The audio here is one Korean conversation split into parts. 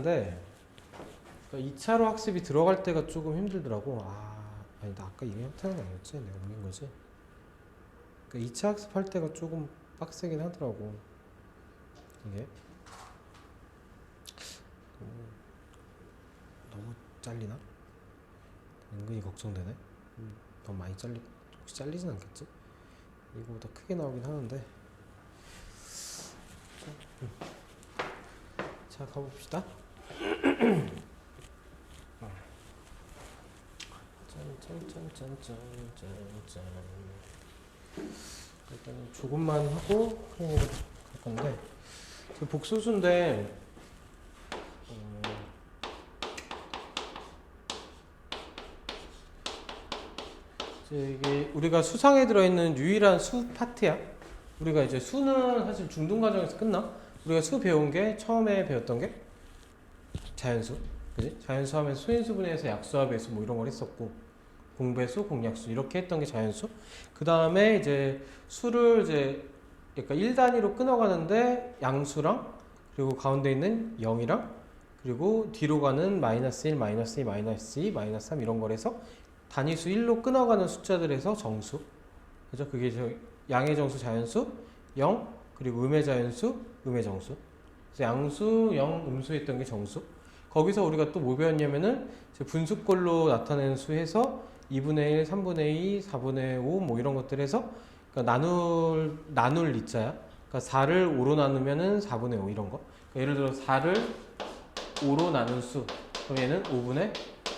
근데 2차로 학습이 들어갈 때가 조금 힘들더라고. 아니 나 아까 이게 형태는 아니었지? 내가 옮긴 거지? 2차 학습할 때가 조금 빡세긴 하더라고. 이게 너무 잘리나? 은근히 걱정되네. 너무 많이 혹시 잘리진 않겠지? 이거보다 크게 나오긴 하는데. 자, 가봅시다. 짠짠짠짠짠짠짠. 일단 조금만 하고 그냥 갈 건데, 복소수인데 이게 우리가 수상에 들어있는 유일한 수 파트야. 우리가 이제 수는 사실 중등 과정에서 끝나. 우리가 수 배운 게 처음에 배웠던 게 자연수, 그지? 자연수 하면서 수인수분해해서 약수와 배수 뭐 이런 걸 했었고, 공배수, 공약수 이렇게 했던 게 자연수. 그 다음에 이제 수를 이제 약간 1단위로 끊어가는데 양수랑 그리고 가운데 있는 0이랑 그리고 뒤로 가는 마이너스 1, 마이너스 2, 마이너스 2, 마이너스 3 이런 거에서 단위수 1로 끊어가는 숫자들에서 정수. 그죠? 그게 양의 정수, 자연수, 0, 그리고 음의 자연수, 음의 정수. 그래서 양수, 0, 음수 했던 게 정수. 거기서 우리가 또 뭐 배웠냐면은 분수꼴로 나타내는 수에서 2분의 1, 3분의 2, 4분의 5 뭐 이런 것들 해서 그러니까 나눌 리자야. 그러니까 4를 5로 나누면은 4분의 5 이런 거. 그러니까 예를 들어 4를 5로 나눈 수. 그럼 얘는 5분의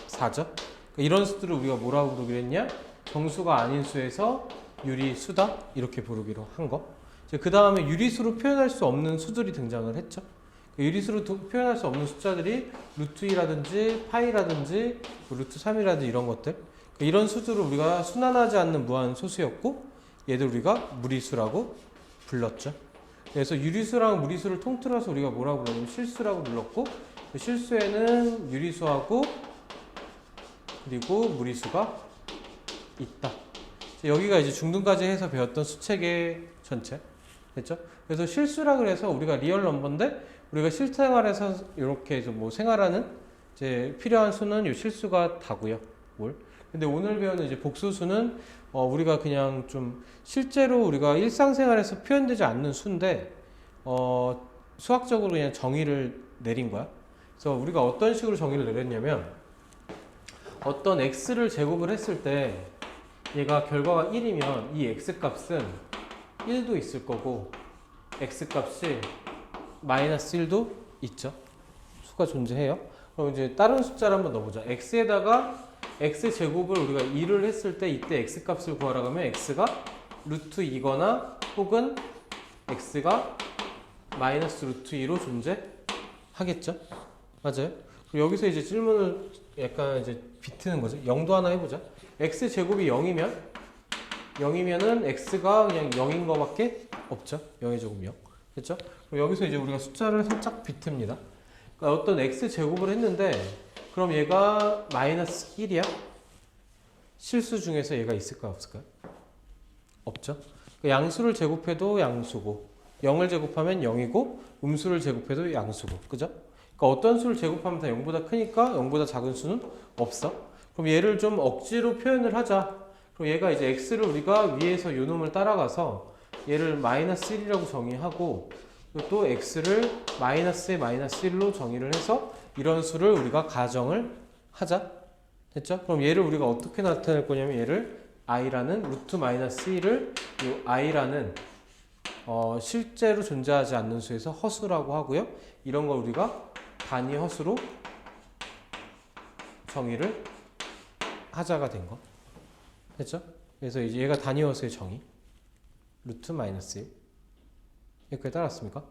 4죠. 그러니까 이런 수들을 우리가 뭐라고 부르기로 했냐? 정수가 아닌 수에서 유리수다 이렇게 부르기로 한 거. 그 다음에 유리수로 표현할 수 없는 수들이 등장을 했죠. 유리수로 표현할 수 없는 숫자들이 루트 2라든지 파이라든지 루트 3이라든지 이런 것들. 이런 수들을 우리가 순환하지 않는 무한 소수였고, 얘들 우리가 무리수라고 불렀죠. 그래서 유리수랑 무리수를 통틀어서 우리가 뭐라고 불렀냐면 실수라고 불렀고, 실수에는 유리수하고 그리고 무리수가 있다. 여기가 이제 중등까지 해서 배웠던 수체계 전체 됐죠? 그래서 실수라 그래서 우리가 리얼 넘버인데 우리가 실생활에서 이렇게 뭐 생활하는 이제 필요한 수는 이 실수가 다고요. 뭘? 근데 오늘 배우는 이제 복수수는 우리가 그냥 좀 실제로 우리가 일상생활에서 표현되지 않는 수인데 수학적으로 그냥 정의를 내린 거야. 그래서 우리가 어떤 식으로 정의를 내렸냐면 어떤 x를 제곱을 했을 때 얘가 결과가 1이면 이 x 값은 1도 있을 거고 x 값이 마이너스 1도 있죠. 수가 존재해요. 그럼 이제 다른 숫자를 한번 넣어보자. x에다가 x 제곱을 우리가 2를 했을 때 이때 x 값을 구하라고 하면 x가 루트 2거나 혹은 x가 마이너스 루트 2로 존재하겠죠. 맞아요. 그리고 여기서 이제 질문을 약간 이제 비트는 거죠. 0도 하나 해보자. x 제곱이 0이면은 x가 그냥 0인 거밖에 없죠. 0의 제곱 0. 그렇죠? 그럼 여기서 이제 우리가 숫자를 살짝 비트입니다. 그러니까 어떤 x 제곱을 했는데 그럼 얘가 마이너스 1이야? 실수 중에서 얘가 있을까요? 없을까요? 없죠. 그러니까 양수를 제곱해도 양수고 0을 제곱하면 0이고 음수를 제곱해도 양수고 그죠? 그러니까 어떤 수를 제곱하면 다 0보다 크니까 0보다 작은 수는 없어. 그럼 얘를 좀 억지로 표현을 하자. 그럼 얘가 이제 x를 우리가 위에서 요 놈을 따라가서 얘를 마이너스 1이라고 정의하고 또 x를 마이너스에 마이너스 1로 정의를 해서 이런 수를 우리가 가정을 하자. 됐죠? 그럼 얘를 우리가 어떻게 나타낼 거냐면 얘를 i라는 루트 마이너스 1을 이 i라는 실제로 존재하지 않는 수에서 허수라고 하고요. 이런 걸 우리가 단위 허수로 정의를 하자가 된 거. 됐죠? 그래서 이제 얘가 단위 허수의 정의. 루트 마이너스 1. 여기까지 따랐습니까?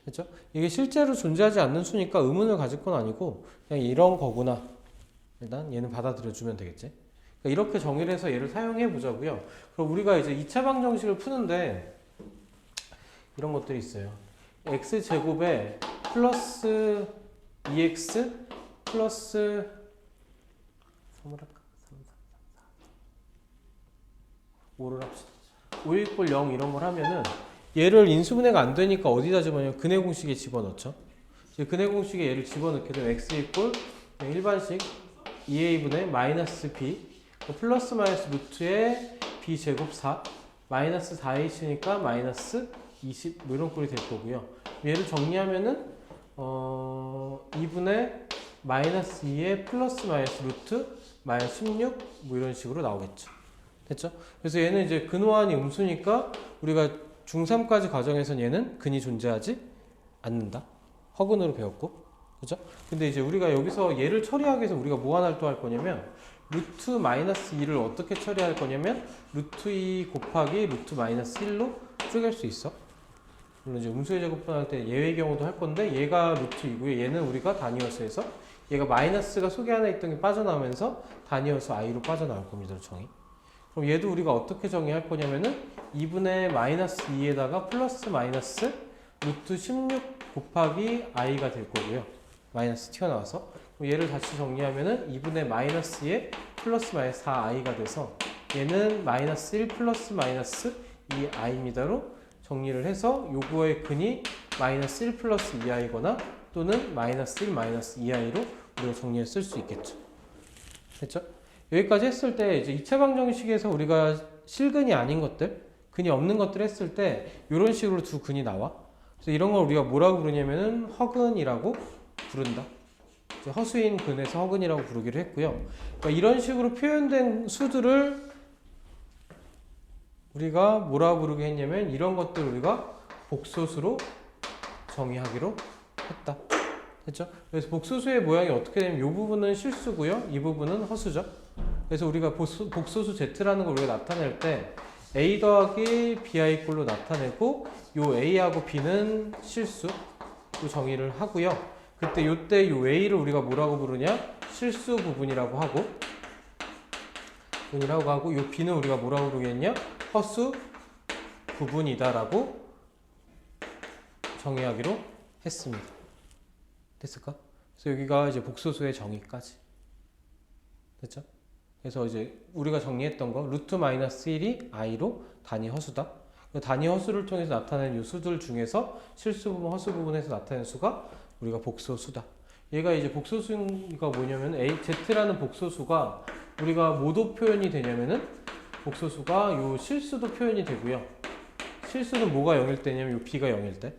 됐죠? 이게 실제로 존재하지 않는 수니까 의문을 가질 건 아니고 그냥 이런 거구나. 일단 얘는 받아들여주면 되겠지. 그러니까 이렇게 정의를 해서 얘를 사용해 보자고요. 그럼 우리가 이제 2차 방정식을 푸는데 이런 것들이 있어요. x제곱에 플러스 2x 플러스 3을 할까? 5를 합시다. 5 이퀄 0 이런 걸 하면은 얘를 인수분해가 안 되니까 어디다 집어넣냐면 근해 공식에 집어넣죠. 이제 근해 공식에 얘를 집어넣게 되면 x 이꼴 일반식 2a분의 마이너스 b 플러스 마이너스 루트의 b 제곱 4 마이너스 4h니까 마이너스 20 뭐 이런 꼴이 될 거고요. 얘를 정리하면은 2분의 마이너스 2의 플러스 마이너스 루트 마이너스 16 뭐 이런 식으로 나오겠죠. 됐죠? 그래서 얘는 이제 근호한이 음수니까 우리가 중3까지 과정에선 얘는 근이 존재하지 않는다. 허근으로 배웠고. 그죠? 근데 이제 우리가 여기서 얘를 처리하기 위해서 우리가 뭐 하나를 또 할 거냐면 루트 마이너스 2를 어떻게 처리할 거냐면 루트 2 곱하기 루트 마이너스 1로 쪼갤 수 있어. 물론 이제 음수의 제곱분 할 때 예외 경우도 할 건데 얘가 루트 2고요. 얘는 우리가 단위어수에서 얘가 마이너스가 속에 하나 있던 게 빠져나오면서 단위어수 i로 빠져나올 겁니다. 정의. 그럼 얘도 우리가 어떻게 정의할 거냐면은 2분의 마이너스 2에다가 플러스 마이너스 루트 16 곱하기 i가 될 거고요. 마이너스 튀어나와서. 그럼 얘를 다시 정리하면은 2분의 마이너스 2에 플러스 마이너스 4i가 돼서 얘는 마이너스 1 플러스 마이너스 2i입니다로 정리를 해서 요거의 근이 마이너스 1 플러스 2i거나 또는 마이너스 1 마이너스 2i로 우리가 정리해 쓸 수 있겠죠. 됐죠? 여기까지 했을 때 이제 2차 방정식에서 우리가 실근이 아닌 것들, 근이 없는 것들 했을 때 이런 식으로 두 근이 나와. 그래서 이런 걸 우리가 뭐라고 부르냐면은 허근이라고 부른다. 허수인 근에서 허근이라고 부르기로 했고요. 그러니까 이런 식으로 표현된 수들을 우리가 뭐라고 부르게 했냐면 이런 것들 우리가 복소수로 정의하기로 했다. 됐죠? 그래서 복소수의 모양이 어떻게 되면 이 부분은 실수고요. 이 부분은 허수죠. 그래서 우리가 복소수 Z라는 걸 우리가 나타낼 때 A 더하기 BI 꼴로 나타내고 요 A하고 B는 실수로 정의를 하고요. 그때 요때 요 A를 우리가 뭐라고 부르냐? 실수 부분이라고 하고 요 B는 우리가 뭐라고 부르겠냐? 허수 부분이다라고 정의하기로 했습니다. 됐을까? 그래서 여기가 이제 복소수의 정의까지. 됐죠? 그래서 이제 우리가 정리했던 거 루트 마이너스 1이 i로 단위 허수다. 단위 허수를 통해서 나타낸 이 수들 중에서 실수 부분, 허수 부분에서 나타낸 수가 우리가 복소수다. 얘가 이제 복소수가 뭐냐면 Z라는 복소수가 우리가 뭐도 표현이 되냐면은 복소수가 요 실수도 표현이 되고요. 실수는 뭐가 0일 때냐면 요 B가 0일 때.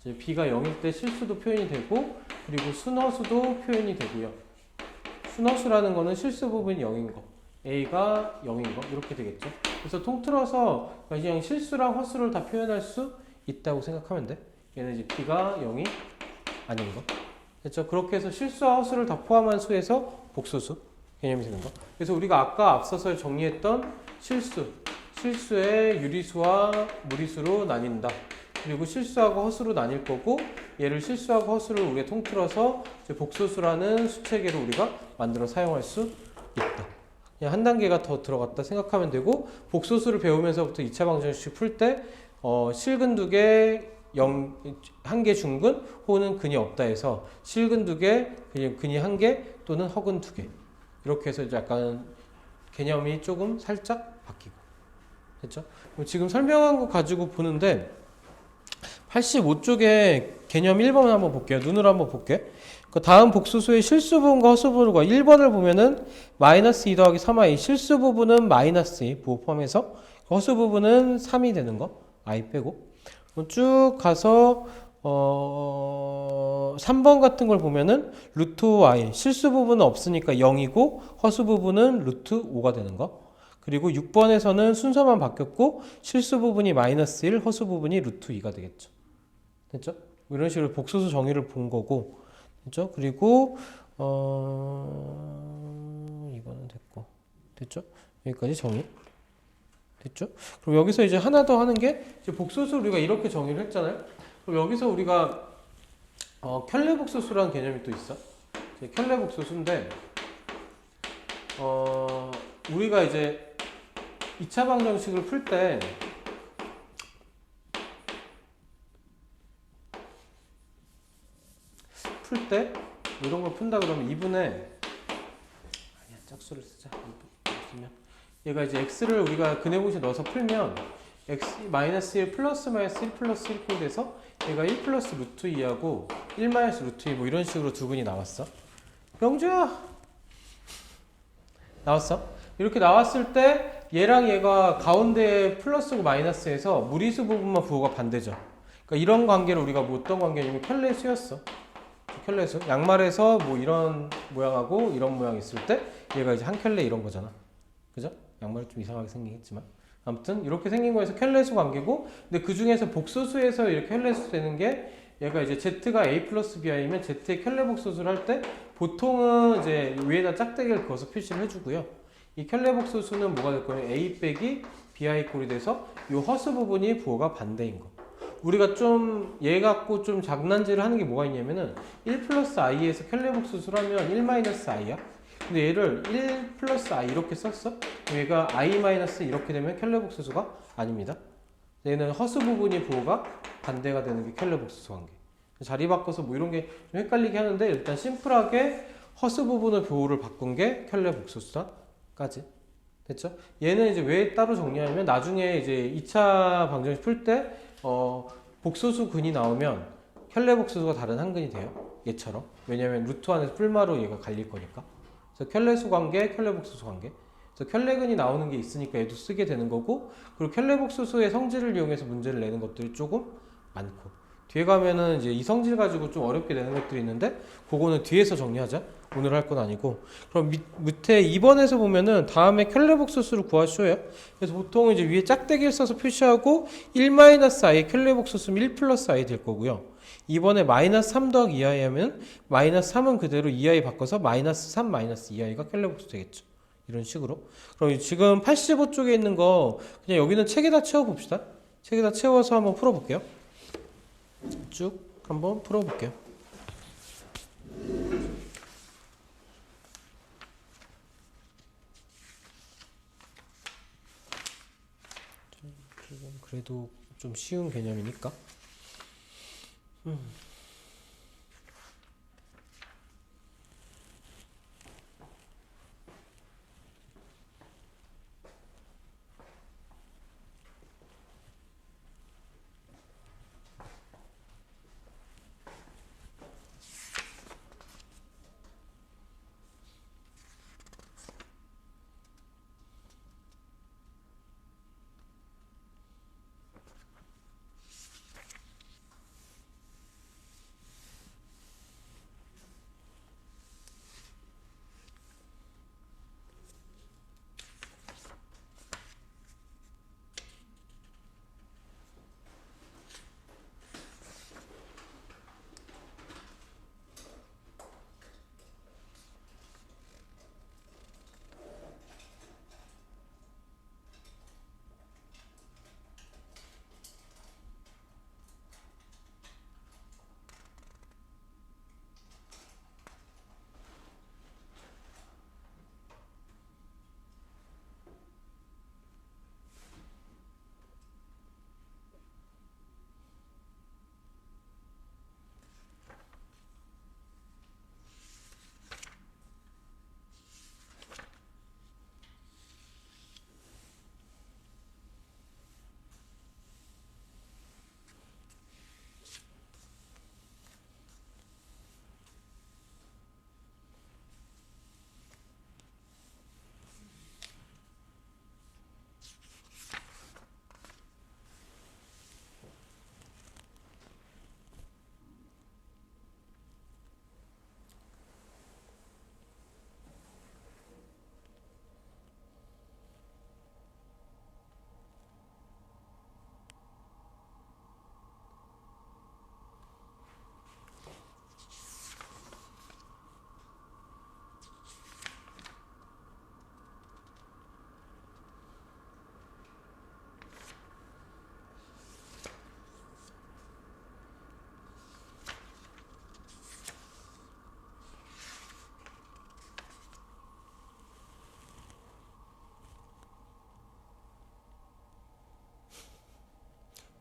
이제 B가 0일 때 실수도 표현이 되고 그리고 순허수도 표현이 되고요. 순허수라는 거는 실수 부분이 0인 거, A가 0인 거 이렇게 되겠죠. 그래서 통틀어서 그냥 실수랑 허수를 다 표현할 수 있다고 생각하면 돼. 얘는 이제 B가 0이 아닌 거. 됐죠? 그렇게 해서 실수와 허수를 다 포함한 수에서 복소수 개념이 되는 거. 그래서 우리가 아까 앞서서 정리했던 실수의 유리수와 무리수로 나뉜다. 그리고 실수하고 허수로 나뉠 거고 얘를 실수하고 허수를 우리가 통틀어서 이제 복소수라는 수체계로 우리가 만들어 사용할 수 있다. 그냥 한 단계가 더 들어갔다 생각하면 되고 복소수를 배우면서부터 2차 방정식 풀 때 실근 2개, 1개 중근 혹은 근이 없다 해서 실근 2개, 근이 1개 또는 허근 2개 이렇게 해서 약간 개념이 조금 살짝 바뀌고 됐죠? 지금 설명한 거 가지고 보는데 85쪽에 개념 1번 한번 볼게요. 눈으로 한번 볼게. 그 다음 복소수의 실수 부분과 허수 부분과 1번을 보면은 마이너스 2 더하기 3i 실수 부분은 마이너스 2 부호 포함해서 허수 부분은 3이 되는 거 i 빼고 쭉 가서 3번 같은 걸 보면은 루트 i 실수 부분은 없으니까 0이고 허수 부분은 루트 5가 되는 거. 그리고 6번에서는 순서만 바뀌었고 실수 부분이 마이너스 1, 허수 부분이 루트 2가 되겠죠. 됐죠? 이런 식으로 복소수 정의를 본 거고 됐죠? 그리고 이거는 됐고 됐죠? 여기까지 정의 됐죠? 그럼 여기서 이제 하나 더 하는 게 이제 복소수 우리가 이렇게 정의를 했잖아요. 그럼 여기서 우리가 켤레 복소수라는 개념이 또 있어. 켤레 복소수인데 우리가 이제 2차 방정식을 풀 때 이런 걸 푼다 그러면 2분의 아니야 짝수를 쓰자. 얘가 이제 x를 우리가 근해 공식에 넣어서 풀면 x 마이너스 1 플러스 마이너스 1 플러스 1 꼴 돼서 얘가 1 플러스 루트 2하고 1 마이너스 루트 2 뭐 이런 식으로 두 근이 나왔어. 영주야 나왔어. 이렇게 나왔을 때 얘랑 얘가 가운데 플러스고 마이너스에서 무리수 부분만 부호가 반대죠. 그러니까 이런 관계를 우리가 뭐 어떤 관계냐면 켤레수였어. 켤레수. 양말에서 뭐 이런 모양하고 이런 모양 있을 때 얘가 이제 한 켤레 이런 거잖아. 그죠? 양말이 좀 이상하게 생긴 했지만 아무튼 이렇게 생긴 거에서 켤레수 관계고, 근데 그 중에서 복소수에서 이렇게 켤레수 되는 게 얘가 이제 z가 a 플러스 bi면 z의 켤레 복소수를 할 때 보통은 이제 위에다 짝대기를 그어서 표시를 해주고요. 이 켤레 복소수는 뭐가 될 거냐? a 빼기 bi 꼴이 돼서 이 허수 부분이 부호가 반대인 거. 우리가 좀 얘 갖고 좀 장난질을 하는 게 뭐가 있냐면은 1 플러스 i에서 켤레 복소수를 하면 1 마이너스 i야. 근데 얘를 1 플러스 i 이렇게 썼어? 얘가 i 마이너스 이렇게 되면 켤레 복소수가 아닙니다. 얘는 허수 부분이 부호가 반대가 되는 게 켤레 복소수 관계. 자리 바꿔서 뭐 이런 게 좀 헷갈리게 하는데 일단 심플하게 허수 부분의 부호를 바꾼 게 켤레 복소수까지. 됐죠? 얘는 이제 왜 따로 정리하냐면 나중에 이제 2차 방정식 풀 때 복소수 근이 나오면 켤레 복소수가 다른 한 근이 돼요. 얘처럼. 왜냐면 루트 안에서 뿔마로 얘가 갈릴 거니까. 그래서 켤레수 관계, 켤레 복소수 관계. 그래서 켤레근이 나오는 게 있으니까 얘도 쓰게 되는 거고, 그리고 켤레 복소수의 성질을 이용해서 문제를 내는 것들이 조금 많고, 뒤에 가면은 이제 이 성질 가지고 좀 어렵게 되는 것들이 있는데 그거는 뒤에서 정리하자. 오늘 할 건 아니고. 그럼 밑에 2번에서 보면은 다음에 켤레 복소수를 구하시오요. 그래서 보통 이제 위에 짝대기를 써서 표시하고 1-i 켤레 복소수면 1 플러스 i 될 거고요. 이번에 마이너스 3 더하기 2i 하면 마이너스 3은 그대로 2i 바꿔서 마이너스 3 마이너스 2i가 켤레 복소 되겠죠. 이런 식으로. 그럼 지금 85쪽에 있는 거 그냥 여기는 책에다 채워봅시다. 책에다 채워서 한번 풀어볼게요. 쭉 한번 풀어볼게요. 그래도 좀 쉬운 개념이니까.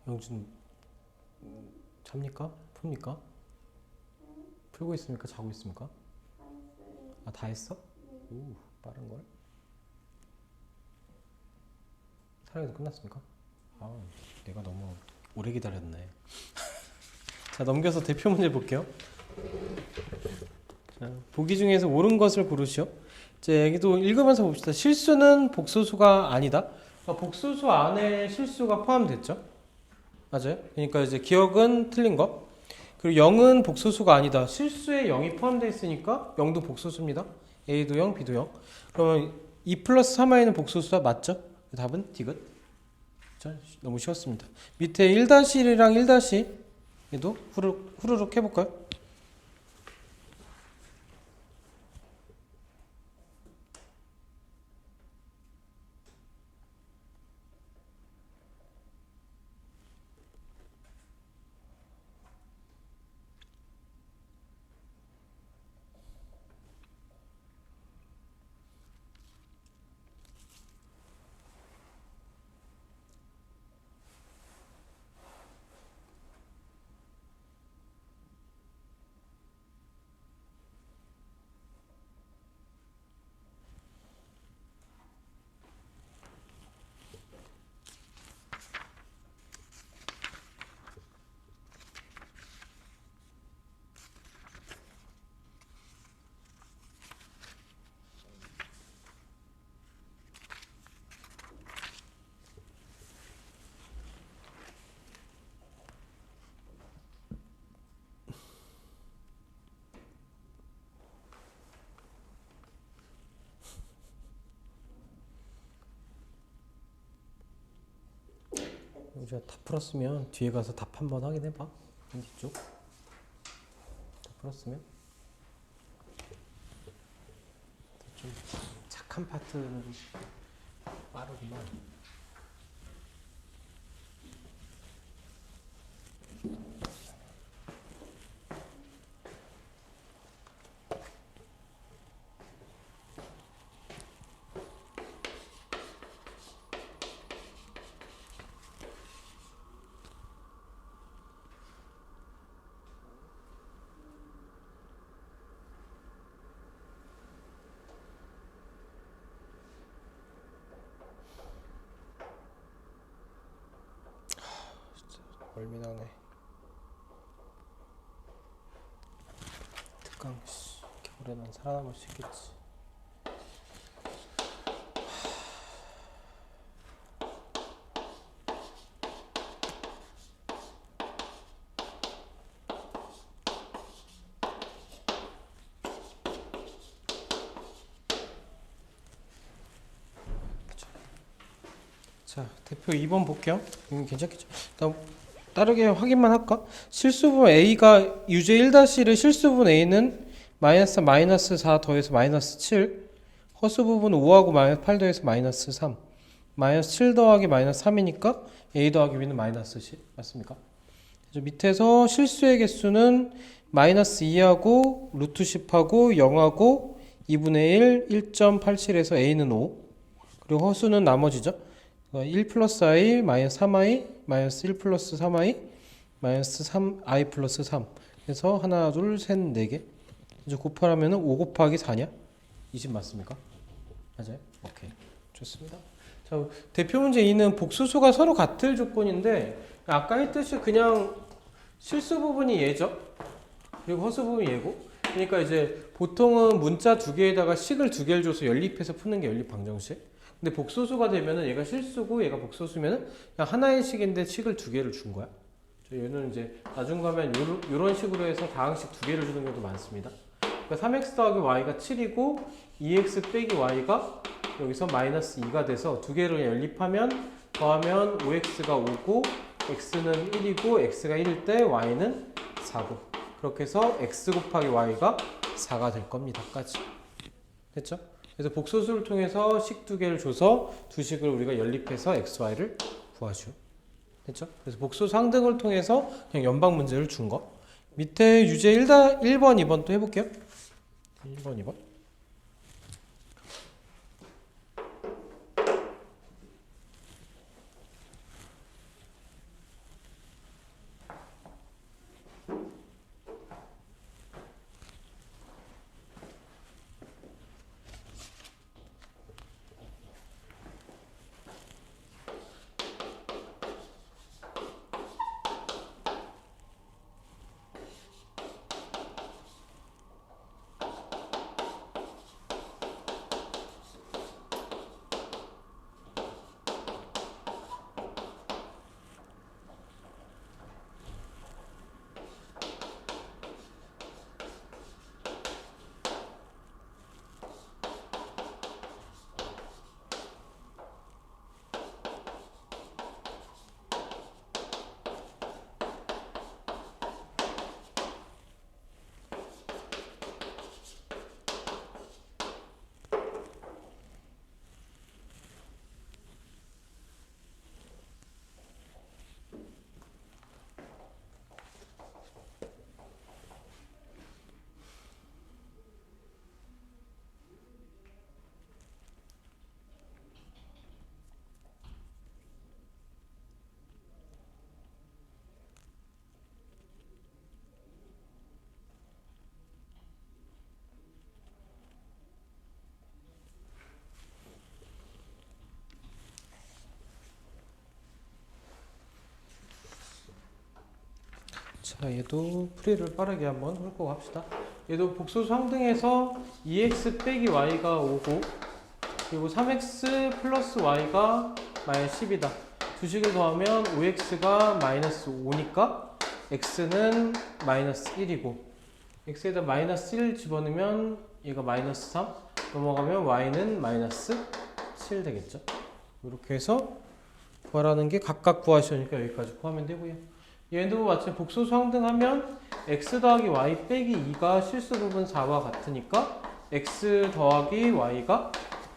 영준 잡니까? 풉니까? 풀고 있습니까? 자고 있습니까? 아, 다 했어? 오, 빠른걸? 사랑해도 끝났습니까? 아, 내가 너무 오래 기다렸네. 자, 넘겨서 대표 문제 볼게요. 자, 보기 중에서 옳은 것을 고르시오. 자, 여기도 읽으면서 봅시다. 실수는 복소수가 아니다. 복소수 안에 실수가 포함됐죠? 맞아요. 그러니까 이제 기억은 틀린 거. 그리고 0은 복소수가 아니다. 실수에 0이 포함되어 있으니까 0도 복소수입니다. A도 0, B도 0. 그러면 2 플러스 3i는 복소수다. 맞죠? 답은 디귿. 자, 너무 쉬웠습니다. 밑에 1-1이랑 1-얘도 후루룩 해볼까요? 우리가 다 풀었으면 뒤에 가서 답 한번 확인해봐. 뒤쪽 다 풀었으면 좀 착한 파트는 빠르구만. 멀미나네. 특강 겨울에는 살아남을 수 있겠지. 자, 대표 2번 볼게요. 괜찮겠죠? 다음 따르게 확인만 할까? 실수분 A가 유제 1-1의 실수분 A는 마이너스 4 더해서 마이너스 7, 허수부분 5하고 마이너스 8 더해서 마이너스 3, 마이너스 7 더하기 마이너스 3이니까 A 더하기 B는 마이너스 10 맞습니까? 그래서 밑에서 실수의 개수는 마이너스 2하고 루트 10하고 0하고 2분의 1, 1.87에서 A는 5, 그리고 허수는 나머지죠. 1 플러스 i 마이너스 3i 마이너스 1 플러스 3i 마이너스 3i 플러스 3 그래서 하나 둘셋 4개 이제 곱하면 5 곱하기 4냐? 20 맞습니까? 맞아요? 오케이 좋습니다. 자, 대표 문제 2는 복수수가 서로 같을 조건인데 아까 했듯이 그냥 실수 부분이 얘죠. 그리고 허수 부분이 얘고 그러니까 이제 보통은 문자 두 개에다가 식을 두 개를 줘서 연립해서 푸는 게 연립 방정식. 근데 복소수가 되면은 얘가 실수고 얘가 복소수면은 그냥 하나의 식인데 식을 두 개를 준 거야. 얘는 이제 나중 가면 요런 식으로 해서 다항식 두 개를 주는 경우도 많습니다. 그러니까 3x 더하기 y가 7이고 2x 빼기 y가 여기서 마이너스 2가 돼서 두 개를 연립하면 더하면 5x가 5고 x는 1이고 x가 1일 때 y는 4고 그렇게 해서 x 곱하기 y가 4가 될 겁니다. 까지. 됐죠? 그래서 복소수를 통해서 식 두 개를 줘서 두 식을 우리가 연립해서 x, y를 구하죠. 됐죠? 그래서 복소수 상등을 통해서 그냥 연방 문제를 준 거. 밑에 유제 1번, 2번 또 해볼게요. 1번, 2번. 자, 얘도 풀이를 빠르게 한번 훑고 갑시다. 얘도 복소수 항등에서 2x 빼기 y가 5고 그리고 3x 플러스 y가 마이너스 10이다. 두 식을 더하면 5x가 마이너스 5니까 x는 마이너스 1이고 x에다 마이너스 1 집어넣으면 얘가 마이너스 3 넘어가면 y는 마이너스 7 되겠죠. 이렇게 해서 구하라는 게 각각 구하시니까 여기까지 구하면 되고요. 얘도 마치 복소수 항등하면 x 더하기 y 빼기 2가 실수 부분 4와 같으니까 x 더하기 y가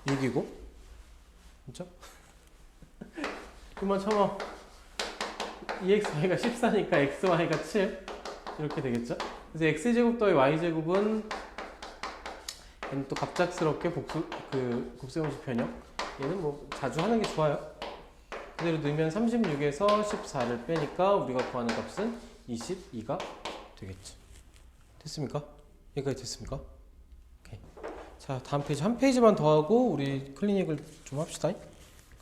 6이고 그렇죠? 그만 참아. 2xy가 14니까 xy가 7 이렇게 되겠죠? 그래서 x제곱 더하기 y제곱은 얘는 또 갑작스럽게 곱셈공식 변형 얘는 뭐 자주 하는 게 좋아요. 그대로 넣으면 36에서 14를 빼니까 우리가 구하는 값은 22가 되겠죠. 됐습니까? 여기까지 됐습니까? 오케이. 자, 다음 페이지 한 페이지만 더 하고 우리 클리닉을 좀 합시다.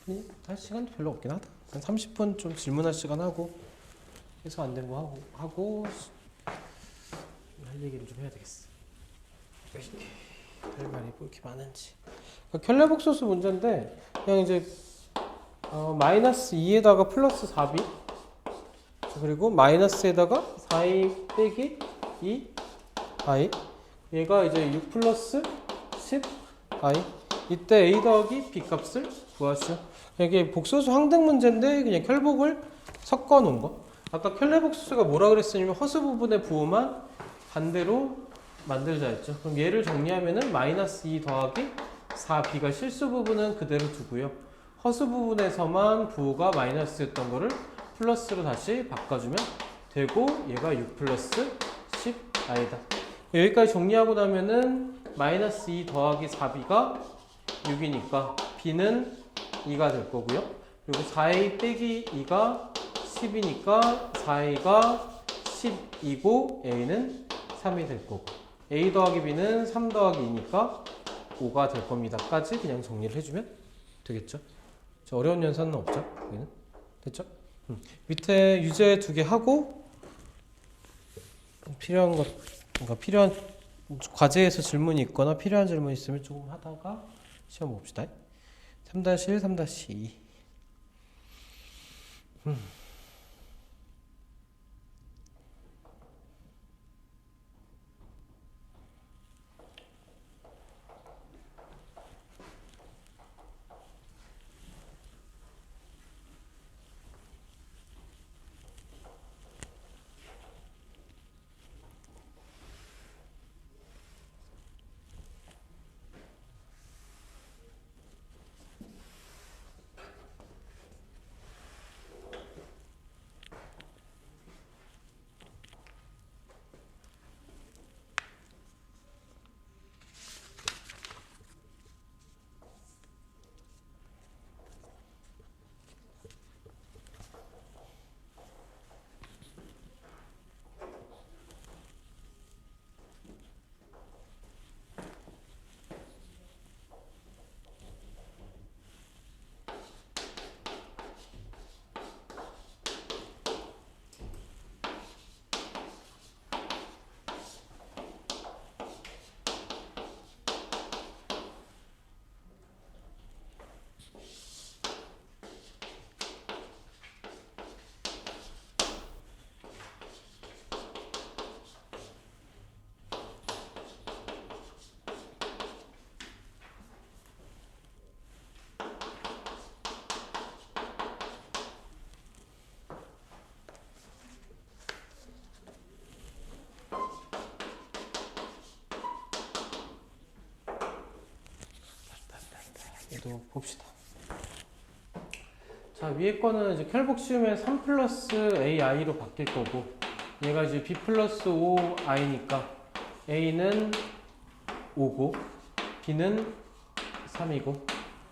클리닉 할 시간도 별로 없긴 하다. 한 30분 좀 질문할 시간 하고 해서 안 된 거 하고 할 얘기를 좀 해야 되겠어. 할 말이 뭐 이렇게 많은지. 켈레복소수 문제인데 그냥 이제 마이너스 2에다가 플러스 4b 그리고 마이너스에다가 4a 빼기 2i 얘가 이제 6 플러스 10i 이때 a 더하기 b 값을 구하시오. 이게 복소수 항등 문제인데 그냥 켈복을 섞어 놓은 거. 아까 켈레복소수가 뭐라 그랬으냐면 허수 부분의 부호만 반대로 만들자 했죠. 그럼 얘를 정리하면은 마이너스 2 더하기 4b가 실수 부분은 그대로 두고요. 허수 부분에서만 부호가 마이너스였던 거를 플러스로 다시 바꿔주면 되고 얘가 6 플러스 10i다. 여기까지 정리하고 나면은 마이너스 2 더하기 4b가 6이니까 b는 2가 될 거고요. 그리고 4a 빼기 2가 10이니까 4a가 10이고 a는 3이 될 거고 a 더하기 b는 3 더하기 2니까 5가 될 겁니다. 까지 그냥 정리를 해주면 되겠죠. 어려운 연산은 없죠? 여기는? 됐죠? 밑에 유제 2개 하고 필요한 것, 그러니까 필요한 과제에서 질문이 있거나 필요한 질문이 있으면 조금 하다가 시험 봅시다. 3-1, 3-2. 얘도 봅시다. 자, 위에 거는 이제 켈복 씌우면 3 플러스 ai로 바뀔 거고 얘가 이제 b 플러스 5i니까 a는 5고 b는 3이고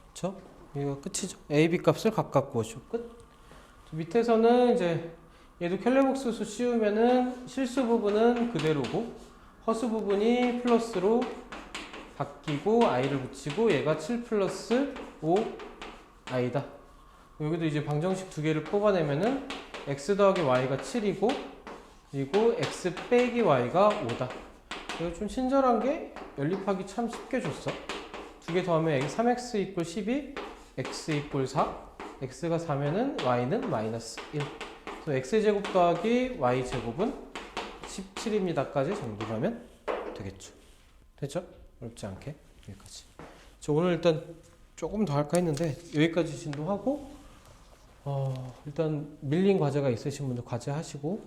그쵸? 여기가 끝이죠. a, b 값을 각각 구하시오. 끝. 밑에서는 이제 얘도 켈레복소수 씌우면은 실수 부분은 그대로고 허수 부분이 플러스로 바뀌고 i를 붙이고 얘가 7 플러스 5i다. 여기도 이제 방정식 두 개를 뽑아내면은 x 더하기 y가 7이고 그리고 x 빼기 y가 5다. 이거 좀 친절한 게 연립하기 참 쉽게 줬어. 두 개 더하면 3x 이퀄 12, x 이퀄 4, x가 4면은 y는 마이너스 1. 그래서 x제곱 더하기 y제곱은 17입니다까지 정리하면 되겠죠. 됐죠? 어렵지 않게 여기까지. 저 오늘 일단 조금 더 할까 했는데 여기까지 진도하고 일단 밀린 과제가 있으신 분들 과제 하시고,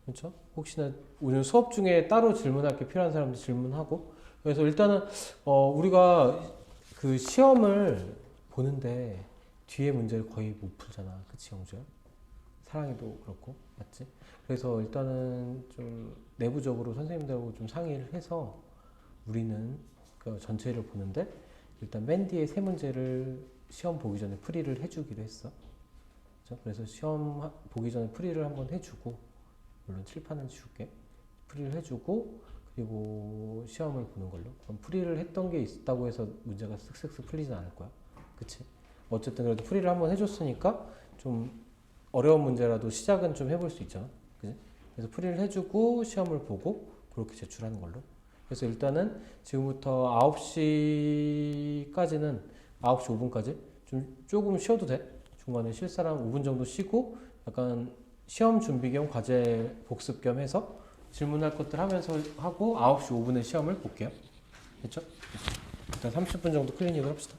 그렇죠? 혹시나 오늘 수업 중에 따로 질문할 게 필요한 사람들 질문하고. 그래서 일단은 우리가 그 시험을 보는데 뒤에 문제를 거의 못 풀잖아, 그치 영주야? 사랑이도 그렇고, 맞지? 그래서 일단은 좀 내부적으로 선생님들하고 좀 상의를 해서 우리는 그 전체를 보는데 일단 맨 뒤에 세 문제를 시험 보기 전에 풀이를 해주기로 했어. 그렇죠? 그래서 시험 보기 전에 풀이를 한번 해주고, 물론 칠판은 지울게. 풀이를 해주고 그리고 시험을 보는 걸로. 그럼 풀이를 했던 게 있다고 해서 문제가 쓱쓱쓱 풀리진 않을 거야. 그치? 어쨌든 그래도 풀이를 한번 해줬으니까 좀 어려운 문제라도 시작은 좀 해볼 수 있잖아. 그치? 그래서 풀이를 해주고 시험을 보고 그렇게 제출하는 걸로. 그래서 일단은 지금부터 9시까지는 9시 5분까지 좀 조금 쉬어도 돼. 중간에 쉴 사람 5분 정도 쉬고 약간 시험 준비 겸 과제 복습 겸 해서 질문할 것들 하면서 하고 9시 5분에 시험을 볼게요. 됐죠? 일단 30분 정도 클리닉을 합시다.